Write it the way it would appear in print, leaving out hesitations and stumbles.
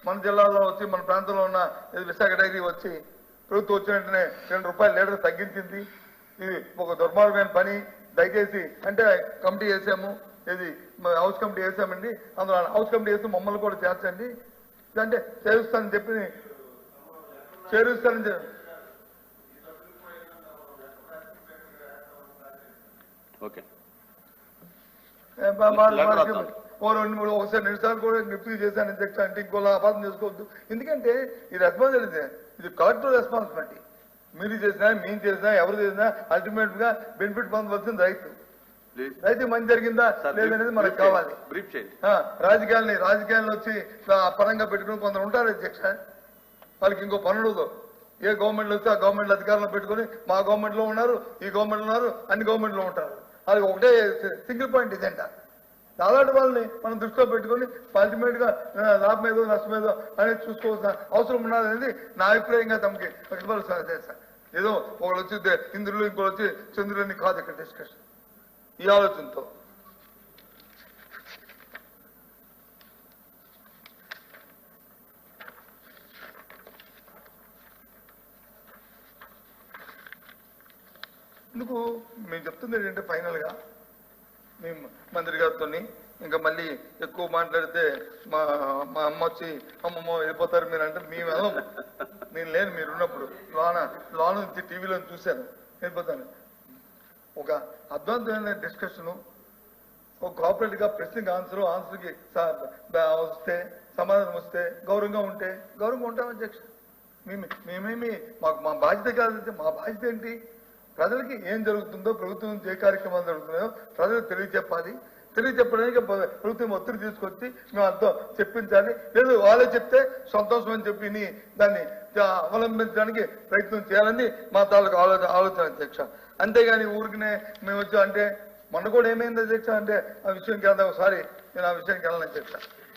మన జిల్లాలో వచ్చి మన ప్రాంతంలో ఉన్న విశాఖ డైరీ వచ్చి ప్రభుత్వం వచ్చిన వెంటనే ₹2 లీటర్ తగ్గించింది. ఇది ఒక దుర్మార్గమైన పని. దయచేసి అంటే కమిటీ వేసాము, ఇది హౌస్ కమిటీ వేసామండి, అందులో హౌస్ కమిటీ వేసి మమ్మల్ని కూడా చేర్చండి అంటే చేరుస్తానని చెప్పి ఓకే ఒకసారి 2 సార్లు కూడా నిపుణులు చేశాను అధ్యక్ష అంటే ఇంకోలా అపార్థం చేసుకోవద్దు. ఎందుకంటే ఇది రెస్పాన్సిబిలిటీ, ఇది కలెక్టర్ రెస్పాన్సిబిలిటీ. మీరు చేసినా మేము చేసినా ఎవరు చేసినా అల్టిమేట్ గా బెనిఫిట్ పొందవలసింది రైతు. రైతు మంచి జరిగిందా లేదనేది మనకు కావాలి. రాజకీయాలను వచ్చి పరంగా పెట్టుకుని కొందరు ఉంటారు అధ్యక్ష, వాళ్ళకి ఇంకో పనులు ఏ గవర్నమెంట్ వస్తే ఆ గవర్నమెంట్ అధికారంలో పెట్టుకుని మా గవర్నమెంట్ లో ఉన్నారు, ఈ గవర్నమెంట్ ఉన్నారు, అన్ని గవర్నమెంట్ లో ఉంటారు. అది ఒకటే సింగిల్ పాయింట్ ఎజెండా. అలాంటి వాళ్ళని మనం దృష్టిలో పెట్టుకుని అల్టిమేట్ గా లాభం ఏదో నష్టం ఏదో అనేది చూసుకోవాల్సిన అవసరం ఉన్నది అనేది నా అభిప్రాయంగా తమకి వ్యక్తపరుస్తాను. ఏదో ఒకళ్ళు వచ్చి ఇంద్రులు ఇంకోటి వచ్చి చంద్రులని కాదు ఇక్కడ డిస్కషన్ ఈ ఆలోచనతో. ఎందుకు మేము చెప్తుంది ఏంటంటే ఫైనల్ గా మేము మంత్రి గారితో ఇంకా మళ్ళీ ఎక్కువ మాట్లాడితే మా అమ్మ వచ్చి అమ్మమ్మ వెళ్ళిపోతారు మీరు అంటే మేము వెళ్ళం. నేను లేను మీరు ఉన్నప్పుడు లోన నుంచి టీవీలో చూశాను వెళ్ళిపోతాను. ఒక అద్భుతమైన డిస్కషను, ఒక కోఆపరేటివ్ గా ప్రశ్నకి ఆన్సర్కి వస్తే సమాధానం వస్తే గౌరవంగా ఉంటాం అధ్యక్ష. మేమేమి మా బాధ్యత కాదు. మా బాధ్యత ఏంటి? ప్రజలకి ఏం జరుగుతుందో, ప్రభుత్వం ఏ కార్యక్రమాలు జరుగుతున్నాయో ప్రజలకు తెలియచెప్పడానికి ప్రభుత్వం ఒత్తిడి తీసుకొచ్చి మేము అర్థం చెప్పించాలి. లేదు వాళ్ళే చెప్తే సంతోషం అని చెప్పి దాన్ని అవలంబించడానికి ప్రయత్నం చేయాలని మా తాలూకు ఆలోచన అధ్యక్ష. అంతేగాని ఊరికినే మేము వచ్చాం అంటే మొన్న కూడా ఏమైంది అధ్యక్ష అంటే ఆ విషయానికి వెళ్దాం. ఒకసారి నేను ఆ విషయానికి వెళ్ళను అధ్యక్ష.